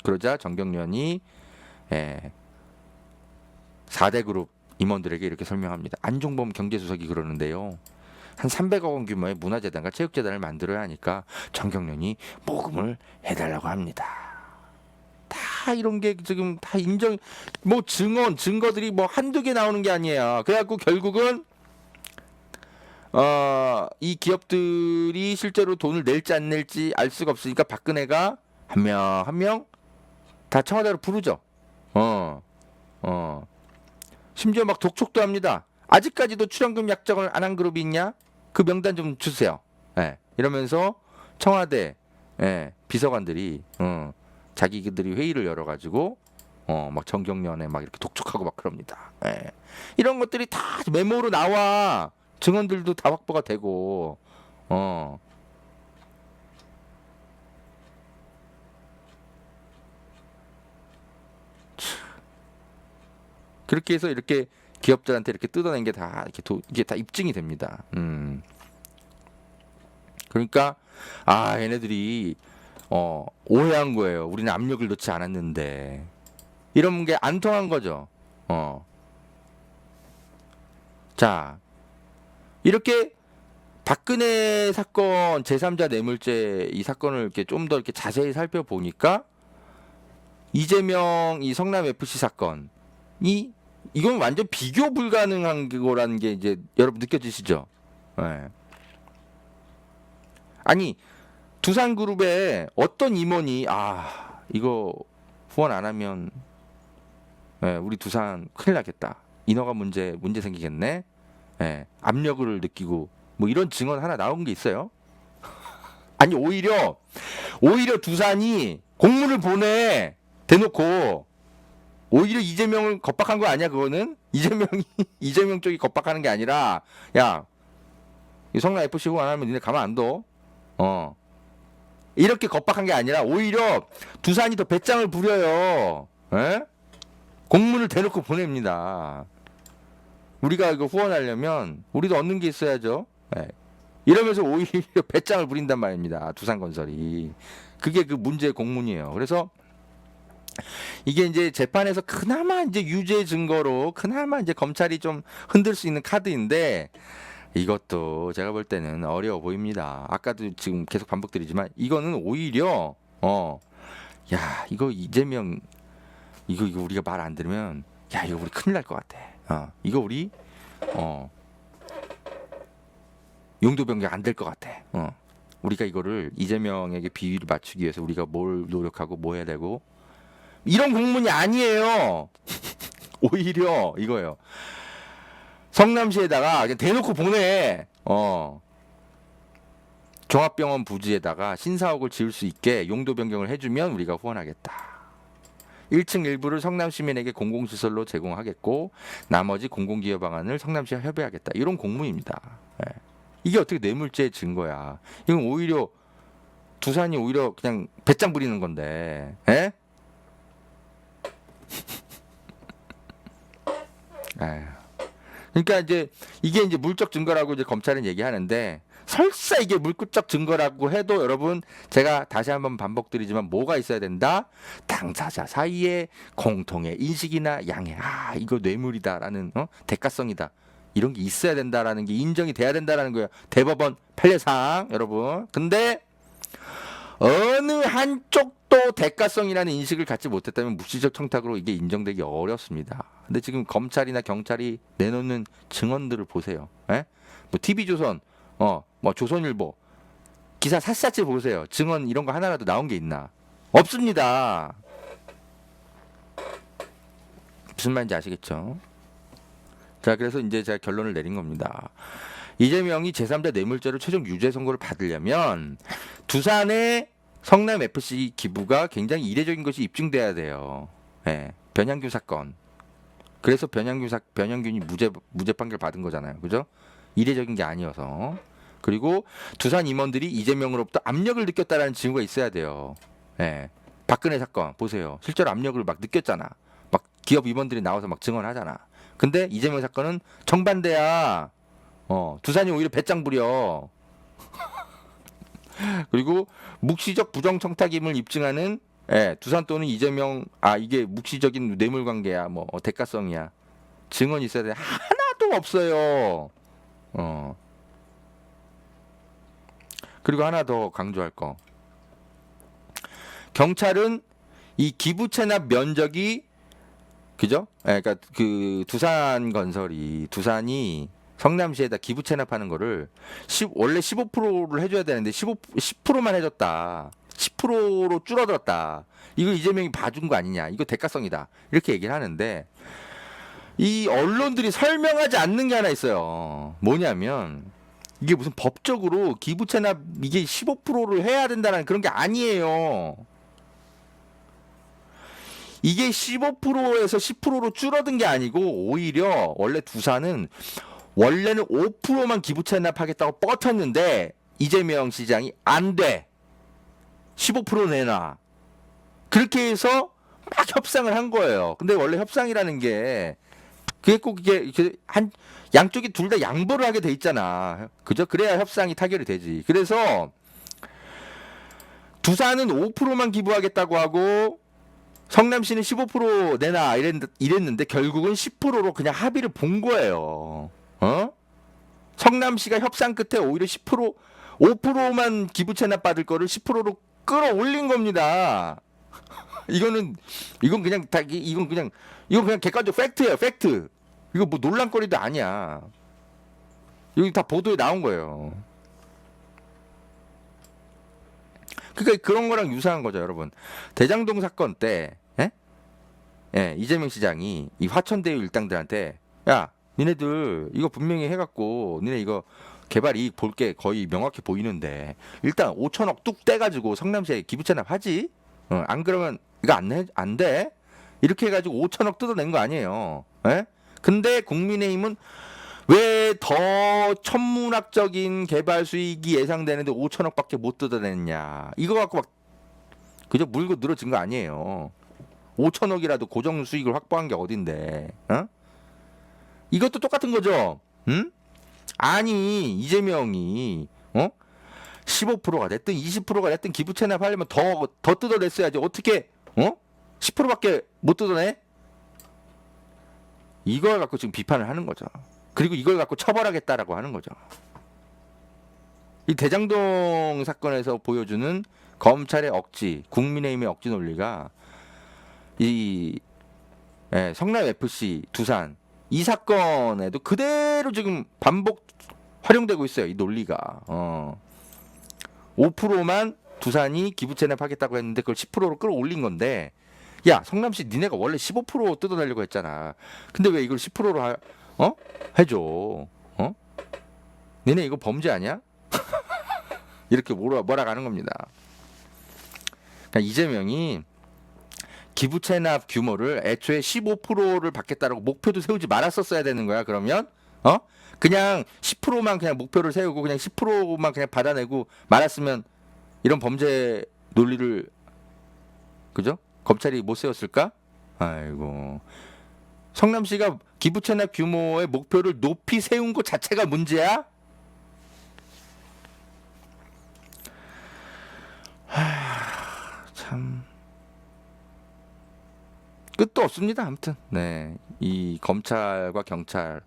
그러자 정경련이, 4대 그룹 임원들에게 이렇게 설명합니다. 안종범 경제수석이 그러는데요. 한 300억 원 규모의 문화재단과 체육재단을 만들어야 하니까 정경련이 모금을 해달라고 합니다. 다 이런 게 지금 다 인정, 뭐 증거들이 뭐 한두 개 나오는 게 아니에요. 그래갖고 결국은 이 기업들이 실제로 돈을 낼지 안 낼지 알 수가 없으니까 박근혜가 한 명 다 청와대로 부르죠. 심지어 막 독촉도 합니다. 아직까지도 출연금 약정을 안 한 그룹이 있냐? 그 명단 좀 주세요. 예, 이러면서 청와대, 예, 비서관들이 자기들이 회의를 열어가지고 막 정경련에 막 이렇게 독촉하고 막 그럽니다. 예. 이런 것들이 다 메모로 나와. 증언들도 다 확보가 되고. 그렇게 해서 이렇게 기업들한테 이렇게 뜯어낸 게 다 이게 다 입증이 됩니다. 그러니까 얘네들이 오해한 거예요. 우리는 압력을 넣지 않았는데. 이런 게 안 통한 거죠. 자, 이렇게 박근혜 사건 제3자 뇌물죄 이 사건을 이렇게 좀 더 이렇게 자세히 살펴보니까 이재명 이 성남 FC 사건이 이건 완전 비교 불가능한 거라는 게 이제 여러분 느껴지시죠? 예. 아니 두산그룹에 어떤 임원이 이거 후원 안 하면 우리 두산 큰일 나겠다. 인허가 문제 생기겠네. 압력을 느끼고 뭐 이런 증언 하나 나온 게 있어요. 아니 오히려 두산이 공문을 보내 대놓고 오히려 이재명을 겁박한 거 아니야 그거는? 이재명 쪽이 겁박하는 게 아니라 야 이 성남 FC 후원 안 하면 니네 가만 안 둬. 이렇게 겁박한 게 아니라 오히려 두산이 더 배짱을 부려요. 공문을 대놓고 보냅니다. 우리가 이거 후원하려면 우리도 얻는 게 있어야죠. 이러면서 오히려 배짱을 부린단 말입니다. 두산건설이. 그게 그 문제의 공문이에요. 그래서 이게 이제 재판에서 그나마 이제 유죄 증거로 그나마 이제 검찰이 좀 흔들 수 있는 카드인데 이것도 제가 볼 때는 어려워 보입니다. 아까도 지금 계속 반복드리지만 이거는 오히려 이거 이재명 이거 우리가 말 안 들으면 이거 우리 큰일 날 것 같아. 이거 우리 용도 변경 안 될 것 같아. 우리가 이거를 이재명에게 비위를 맞추기 위해서 우리가 뭘 노력하고 뭐 해야 되고 이런 공문이 아니에요. 오히려 이거예요. 성남시에다가 그냥 대놓고 보내. 종합병원 부지에다가 신사옥을 지을 수 있게 용도 변경을 해주면 우리가 후원하겠다. 1층 일부를 성남 시민에게 공공시설로 제공하겠고 나머지 공공기여 방안을 성남시와 협의하겠다. 이런 공문입니다. 이게 어떻게 뇌물죄의 증거야. 이건 오히려 두산이 오히려 그냥 배짱 부리는 건데. 그러니까 이제 이게 이제 물적 증거라고 이제 검찰은 얘기하는데 설사 이게 물적 증거라고 해도 여러분 제가 다시 한번 반복드리지만 뭐가 있어야 된다? 당사자 사이에 공통의 인식이나 양해. 이거 뇌물이다라는 대가성이다. 이런 게 있어야 된다라는 게 인정이 돼야 된다라는 거예요. 대법원 판례상 여러분. 근데 어느 한쪽도 대가성이라는 인식을 갖지 못했다면 묵시적 청탁으로 이게 인정되기 어렵습니다. 근데 지금 검찰이나 경찰이 내놓는 증언들을 보세요. 뭐 TV조선, 뭐 조선일보 기사 샅샅이 보세요. 증언 이런 거 하나라도 나온 게 있나? 없습니다. 무슨 말인지 아시겠죠? 자, 그래서 이제 제가 결론을 내린 겁니다. 이재명이 제3자 뇌물죄로 최종 유죄 선고를 받으려면 두산의 성남 FC 기부가 굉장히 이례적인 것이 입증돼야 돼요. 변양균 사건. 그래서 변양균이 무죄 판결 받은 거잖아요. 그죠? 이례적인 게 아니어서. 그리고 두산 임원들이 이재명으로부터 압력을 느꼈다라는 증거가 있어야 돼요. 박근혜 사건 보세요. 실제로 압력을 막 느꼈잖아. 막 기업 임원들이 나와서 막 증언하잖아. 근데 이재명 사건은 정반대야. 두산이 오히려 배짱 부려. 그리고 묵시적 부정청탁임을 입증하는 두산 또는 이재명 이게 묵시적인 뇌물 관계야 뭐 대가성이야 증언이 있어야 돼. 하나도 없어요. 그리고 하나 더 강조할 거. 경찰은 이 기부 체납 면적이 그죠? 그러니까 그 두산이 성남시에다 기부 체납하는 거를 원래 15%를 해줘야 되는데 10%만 해줬다. 10%로 줄어들었다. 이거 이재명이 봐준 거 아니냐. 이거 대가성이다. 이렇게 얘기를 하는데 이 언론들이 설명하지 않는 게 하나 있어요. 뭐냐면 이게 무슨 법적으로 기부 체납 이게 15%를 해야 된다는 그런 게 아니에요. 이게 15%에서 10%로 줄어든 게 아니고 오히려 원래 두산은 원래는 5%만 기부 체납하겠다고 뻗쳤는데 이재명 시장이 안 돼. 15% 내놔. 그렇게 해서 막 협상을 한 거예요. 근데 원래 협상이라는 게 그게 꼭 이게 한 양쪽이 둘 다 양보를 하게 돼 있잖아. 그죠? 그래야 협상이 타결이 되지. 그래서 두산은 5%만 기부하겠다고 하고 성남시는 15% 내놔 이랬는데 결국은 10%로 그냥 합의를 본 거예요. 성남시가 협상 끝에 오히려 10% 5%만 기부 체납 받을 거를 10%로 끌어올린 겁니다. 이건 그냥 이건 그냥 객관적 팩트예요. 팩트. 이거 뭐 논란거리도 아니야. 여기 다 보도에 나온 거예요. 그러니까 그런 거랑 유사한 거죠, 여러분. 대장동 사건 때, 이재명 시장이 이 화천대유 일당들한테, 야, 니네들 이거 분명히 해갖고, 니네 이거 개발 이익 볼 게 거의 명확히 보이는데, 일단 5천억 뚝 떼가지고 성남시에 기부 체납하지? 안 그러면 이거 안 돼? 이렇게 해가지고 5천억 뜯어낸 거 아니에요. 근데 국민의힘은 왜 더 천문학적인 개발 수익이 예상되는데 5천억밖에 못 뜯어냈냐? 이거 갖고 막 그저 물고 늘어진 거 아니에요. 5천억이라도 고정 수익을 확보한 게 어딘데? 이것도 똑같은 거죠. 응? 아니 이재명이 15%가 됐든 20%가 됐든 기부 체납하려면 더 뜯어냈어야지. 어떻게 10%밖에 못 뜯어내? 이걸 갖고 지금 비판을 하는 거죠. 그리고 이걸 갖고 처벌하겠다라고 하는 거죠. 이 대장동 사건에서 보여주는 검찰의 억지, 국민의힘의 억지 논리가 이 성남 FC 두산 이 사건에도 그대로 지금 반복 활용되고 있어요. 이 논리가 5%만 두산이 기부 체납하겠다고 했는데 그걸 10%로 끌어올린 건데, 야 성남시 니네가 원래 15% 뜯어내려고 했잖아. 근데 왜 이걸 10%로 해줘? 니네 이거 범죄 아니야? 이렇게 몰아가는 겁니다. 그러니까 이재명이 기부 체납 규모를 애초에 15%를 받겠다라고 목표도 세우지 말았었어야 되는 거야. 그러면 그냥 10%만 그냥 목표를 세우고 그냥 10%만 그냥 받아내고 말았으면 이런 범죄 논리를 그죠? 검찰이 못 세웠을까? 아이고. 성남시가 기부 체납 규모의 목표를 높이 세운 것 자체가 문제야? 참 끝도 없습니다. 아무튼 이 검찰과 경찰,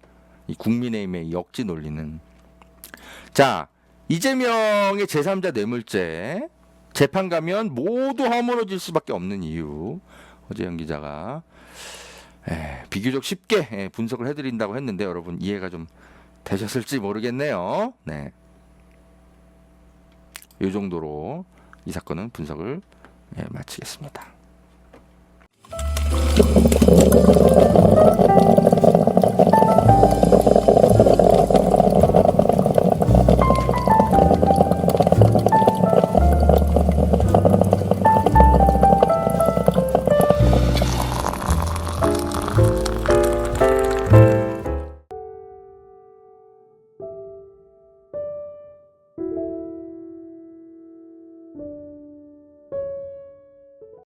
이 국민의힘의 이 억지 논리는, 자 이재명의 제3자 뇌물죄 재판 가면 모두 허물어질 수밖에 없는 이유, 허재영 기자가 비교적 쉽게 분석을 해드린다고 했는데 여러분 이해가 좀 되셨을지 모르겠네요. 이 정도로 이 사건은 분석을 마치겠습니다.